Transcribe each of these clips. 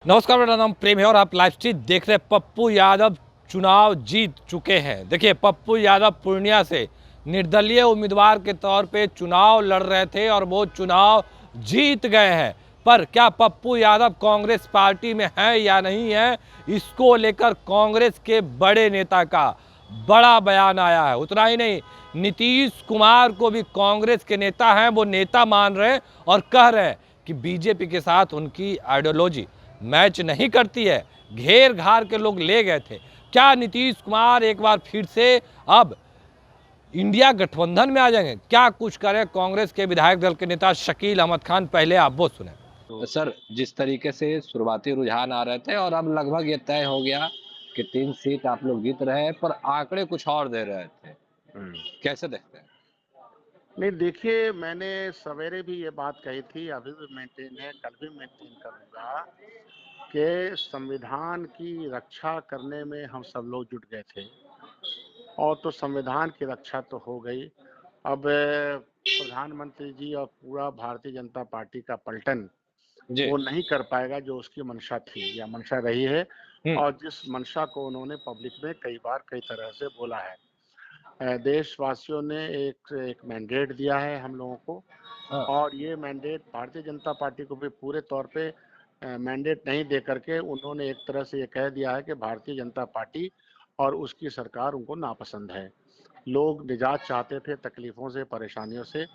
नमस्कार, मेरा नाम प्रेम है और आप लाइव स्ट्रीम देख रहे हैं। पप्पू यादव चुनाव जीत चुके हैं। देखिए, पप्पू यादव पूर्णिया से निर्दलीय उम्मीदवार के तौर पे चुनाव लड़ रहे थे और वो चुनाव जीत गए हैं। पर क्या पप्पू यादव कांग्रेस पार्टी में है या नहीं है, इसको लेकर कांग्रेस के बड़े नेता का बड़ा बयान आया है। उतना ही नहीं, नीतीश कुमार को भी कांग्रेस के नेता हैं, वो नेता मान रहे हैं और कह रहे हैं कि बीजेपी के साथ उनकी आइडियोलॉजी मैच नहीं करती है। घेर घार के लोग ले गए थे। क्या नीतीश कुमार एक बार फिर से अब इंडिया गठबंधन में आ जाएंगे? क्या कुछ करें कांग्रेस के विधायक दल के नेता शकील अहमद खान, पहले आप वो सुने। तो सर, जिस तरीके से शुरुआती रुझान आ रहे थे और अब लगभग ये तय हो गया कि 3 सीट आप लोग जीत रहे हैं, पर आंकड़े कुछ और दे रहे थे। कैसे देखते हैं? नहीं, देखिए, मैंने सवेरे भी ये बात कही थी, अभी भी मेंटेन है, कल भी मेंटेन करूंगा कि संविधान की रक्षा करने में हम सब लोग जुट गए थे और तो संविधान की रक्षा तो हो गई। अब प्रधानमंत्री जी और पूरा भारतीय जनता पार्टी का पलटन जी। वो नहीं कर पाएगा जो उसकी मंशा थी या मंशा रही है, और जिस मंशा को उन्होंने पब्लिक में कई बार कई तरह से बोला है। देशवासियों ने एक मैंडेट दिया है हम लोगों को, हाँ। और ये मैंडेट भारतीय जनता पार्टी को भी पूरे तौर पे मैंडेट नहीं दे करके उन्होंने एक तरह से ये कह दिया है कि भारतीय जनता पार्टी और उसकी सरकार उनको नापसंद है। लोग निजात चाहते थे तकलीफों से, परेशानियों से,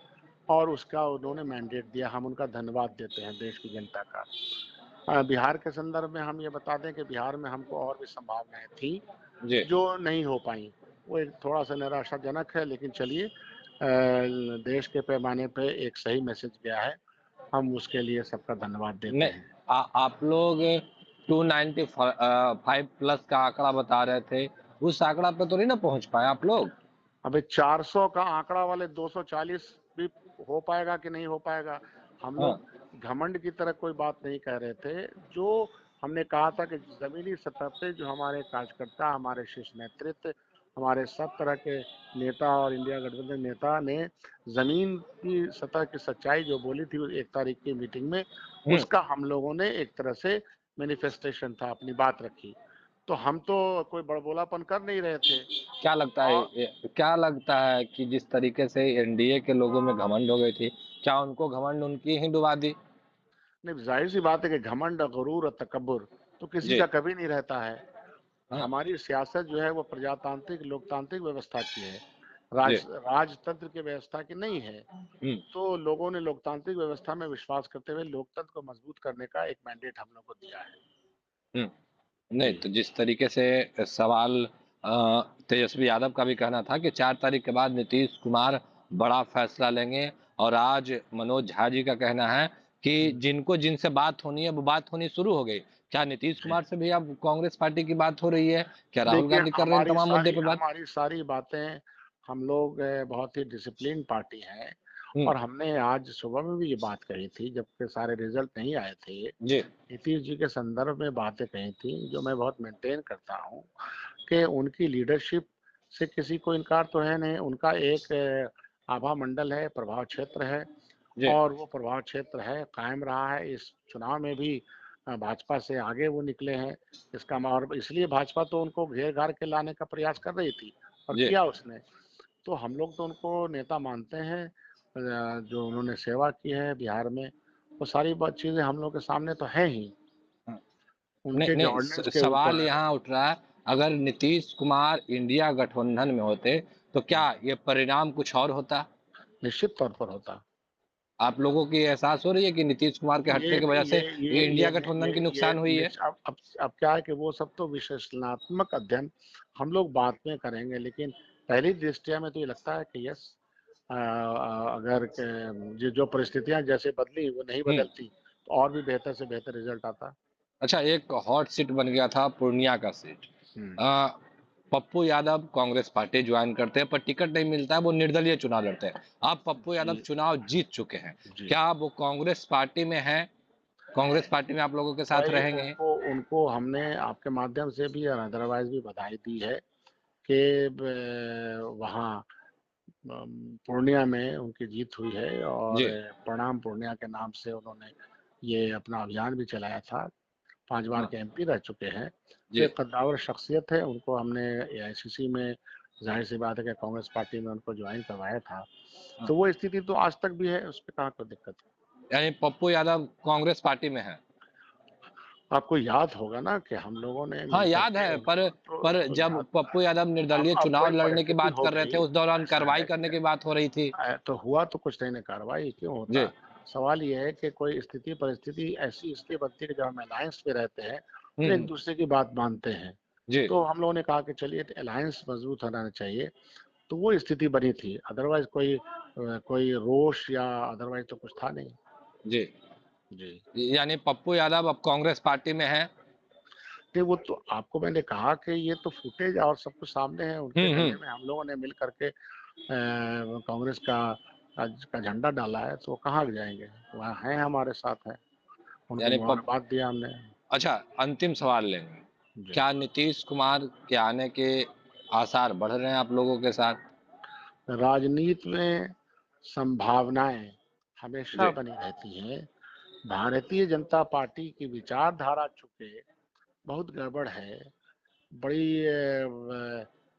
और उसका उन्होंने मैंडेट दिया। हम उनका धन्यवाद देते हैं, देश की जनता का। बिहार के संदर्भ में हम ये बता दें कि बिहार में हमको और भी संभावनाएं थी जी। जो नहीं हो पाई। वो एक थोड़ा सा निराशाजनक है, लेकिन चलिए, देश के पैमाने पे एक सही मैसेज गया है, हम उसके लिए सबका धन्यवाद देते नहीं, हैं। आप लोग 295 प्लस का आंकड़ा बता रहे थे, उस आंकड़ा पे तो नहीं ना पहुंच पाए आप लोग। अबे 400 का आंकड़ा वाले 240 भी हो पाएगा कि नहीं हो पाएगा? हम हाँ। लोग घमंड की तरह कोई बात नहीं कह रहे थे। जो हमने कहा था कि जमीनी सतह पे जो हमारे कार्यकर्ता, हमारे शीर्ष नेतृत्व, हमारे सब तरह के नेता और इंडिया गठबंधन नेता ने जमीन की सतह की सच्चाई जो बोली थी 1 तारीख की मीटिंग में, उसका हम लोगों ने एक तरह से मैनिफेस्टेशन था, अपनी बात रखी। तो हम तो कोई बड़बोलापन कर नहीं रहे थे। क्या लगता है, और क्या लगता है कि जिस तरीके से एनडीए के लोगों में घमंड हो गई थी, क्या उनको घमंड उनकी ही डुबा दी? नहीं, जाहिर सी बात है कि घमंड, गुरूर और तकब्बुर तो किसी जी। का कभी नहीं रहता है। हाँ। हमारी सियासत जो है वो प्रजातांत्रिक लोकतांत्रिक व्यवस्था की है, जी। राजतंत्र की व्यवस्था की नहीं है। हम्म। तो लोगों ने लोकतांत्रिक व्यवस्था में विश्वास करते हुए लोकतंत्र को मजबूत करने का एक मैंडेट हम लोग को दिया है। हम्म। नहीं, जी। तो जिस तरीके से सवाल, तेजस्वी यादव का भी कहना था कि 4 तारीख के बाद नीतीश कुमार बड़ा फैसला लेंगे, और आज मनोज झा जी का कहना है कि जिनको जिनसे बात होनी है वो बात होनी शुरू हो गई। क्या नीतीश जी। कुमार से भी अब कांग्रेस पार्टी की बात हो रही है? क्या राहुल देखिए, गांधी कर रहे हैं इन तमाम मुद्दे पे बात? हमारी सारी बातें, हम लोग बहुत ही डिसिप्लिन पार्टी हैं, हम्म। और हमने आज सुबह में भी ये बात कही थी जबकि सारे रिजल्ट नहीं आए थे। जी। नीतीश जी के संदर्भ में बातें कही थी जो मैं बहुत मेंटेन करता हूँ कि उनकी लीडरशिप से किसी को इनकार तो है नहीं। उनका एक आभा मंडल है, प्रभाव क्षेत्र है, जी। और वो प्रभाव क्षेत्र है, कायम रहा है। इस चुनाव में भी भाजपा से आगे वो निकले हैं। और इसलिए भाजपा तो उनको घेर घार के लाने का प्रयास कर रही थी, और जी। किया उसने। तो हम लोग तो उनको नेता मानते हैं। जो उन्होंने सेवा की है बिहार में, वो सारी बात चीज़ें हम लोग के सामने तो है ही। हाँ। नहीं उनके नहीं, गवर्नेंस के सवाल ऊपर। यहाँ उठ रहा है, अगर नीतीश कुमार इंडिया गठबंधन में होते तो क्या ये परिणाम कुछ और होता? निश्चित तौर पर होता। आप लोगों की एहसास हो रही है कि नीतीश कुमार के ये हटने की वजह से ये इंडिया गठबंधन की नुकसान हुई है? अब क्या है कि वो सब तो विश्लेषणात्मक अध्ययन हम लोग बाद में करेंगे, लेकिन पहली दृष्टया में तो ये लगता है कि यस, अगर जो परिस्थितियां जैसे बदली वो नहीं हम्म। बदलती तो और भी बेहतर से बेहतर रिजल्ट आता। अच्छा, एक हॉट सीट बन गया था पूर्णिया का सीट। हम्म। आ, पप्पू यादव कांग्रेस पार्टी ज्वाइन करते हैं, पर टिकट नहीं मिलता है, वो निर्दलीय चुनाव लड़ते हैं। अब पप्पू यादव जी। चुनाव जीत चुके हैं, जी। क्या वो कांग्रेस पार्टी में है? कांग्रेस पार्टी में आप लोगों के साथ भाई, रहेंगे? उनको उनको हमने आपके माध्यम से भी और अदरवाइज भी बधाई दी है कि वहाँ पूर्णिया में उनकी जीत हुई है, और जी। प्रणाम पूर्णिया के नाम से उन्होंने ये अपना अभियान भी चलाया था। 5 बार हाँ के एमपी रह चुके हैं। तो जी एक कद्दावर शख्सियत है, उनको हमने एआईसीसी में ज़ाहिर सी बात है कि कांग्रेस पार्टी में उनको ज्वाइन करवाया था। हाँ। तो वो स्थिति तो आज तक भी है, उसपे कहाँ कोई दिक्कत है। यानी पप्पू यादव कांग्रेस पार्टी में है। आपको याद होगा ना कि हम लोगों ने हाँ मिलकर याद के है, पर तो जब याद पप्पू यादव निर्दलीय अब चुनाव कोई लड़ने की परिस्थिति बात हो कर रहे थे, गई, उस दौरान ऐसा कार्रवाई है करने कि की बात हो रही थी। तो हुआ तो कुछ नहीं ना, कार्रवाई क्यों जी होता? सवाल ये है कि कोई स्थिति परिस्थिति ऐसी इसलिए बनती है कि जब हम अलायंस में रहते हैं तो एक हम्म, दूसरे की बात मानते हैं। जी तो हम लोगों ने कहा कि चलिए अलायंस मजबूत होना चाहिए, तो वो स्थिति बनी थी। अदरवाइज कोई रोष या अदरवाइज तो कुछ था नहीं। जी। जी यानी पप्पू यादव अब कांग्रेस पार्टी में है। नहीं, वो तो आपको मैंने कहा कि ये तो फुटेज और सब कुछ सामने है। उनके गले में हम लोगों ने मिल करके कांग्रेस का झंडा डाला है, तो वो कहाँ जाएंगे? वहाँ हैं, हमारे साथ हैं, उनको यानी मुबारकबाद दिया हमने। अच्छा, अंतिम सवाल लेंगे। जी। क्या नीतीश कुमार के आने के आसार बढ़ रहे हैं आप लोगों के साथ? राजनीति में संभावनाएं हमेशा जी बनी रहती हैं। भारतीय जनता पार्टी की विचारधारा चूंकि बहुत गड़बड़ है, बड़ी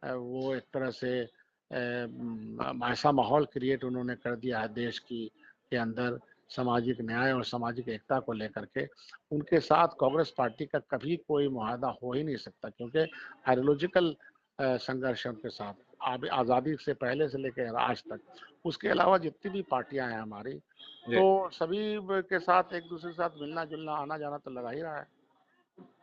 वो एक तरह से ऐसा माहौल क्रिएट उन्होंने कर दिया है देश की के अंदर सामाजिक न्याय और सामाजिक एकता को लेकर के। उनके साथ कांग्रेस पार्टी का कभी कोई मुआहदा हो ही नहीं सकता, क्योंकि आइडियोलॉजिकल संघर्ष है उनके साथ, आज़ादी से पहले से लेकर आज तक। उसके अलावा जितनी भी पार्टियां हैं हमारी, जी। तो सभी के साथ एक दूसरे के साथ मिलना जुलना आना जाना तो लगा ही रहा है।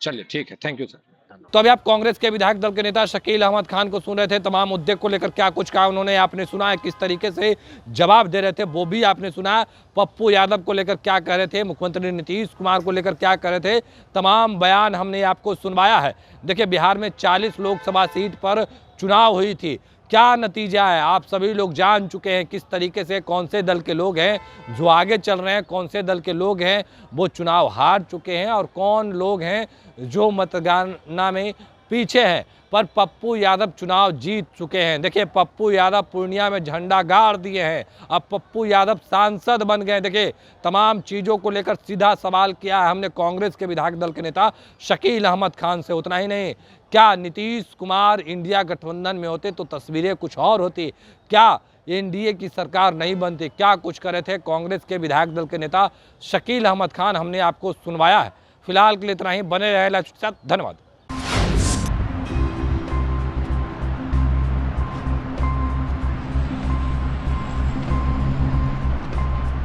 चलिए ठीक है, थैंक यू सर। धन्यवाद। तो अभी आप कांग्रेस के विधायक दल के नेता शकील अहमद खान को सुन रहे थे। तमाम मुद्दे को लेकर क्या कुछ कहा उन्होंने, आपने सुना है किस तरीके से जवाब दे रहे थे, वो भी आपने सुना। पप्पू यादव को लेकर क्या कह रहे थे, मुख्यमंत्री नीतीश कुमार को लेकर क्या कह रहे थे, तमाम बयान हमने आपको सुनवाया है। देखिए, बिहार में 40 लोकसभा सीट पर चुनाव हुई थी, क्या नतीजा है आप सभी लोग जान चुके हैं। किस तरीके से कौन से दल के लोग हैं जो आगे चल रहे हैं, कौन से दल के लोग हैं वो चुनाव हार चुके हैं, और कौन लोग हैं जो मतगणना में पीछे हैं। पर पप्पू यादव चुनाव जीत चुके हैं। देखिए, पप्पू यादव पूर्णिया में झंडा गाड़ दिए हैं, अब पप्पू यादव सांसद बन गए। देखिए, तमाम चीज़ों को लेकर सीधा सवाल किया है हमने कांग्रेस के विधायक दल के नेता शकील अहमद खान से। उतना ही नहीं, क्या नीतीश कुमार इंडिया गठबंधन में होते तो तस्वीरें कुछ और होती, क्या एनडीए की सरकार नहीं बनती, क्या कुछ करे थे कांग्रेस के विधायक दल के नेता शकील अहमद खान, हमने आपको सुनवाया है। फिलहाल के लिए इतना ही। बने रहे लाइव के साथ। धन्यवाद।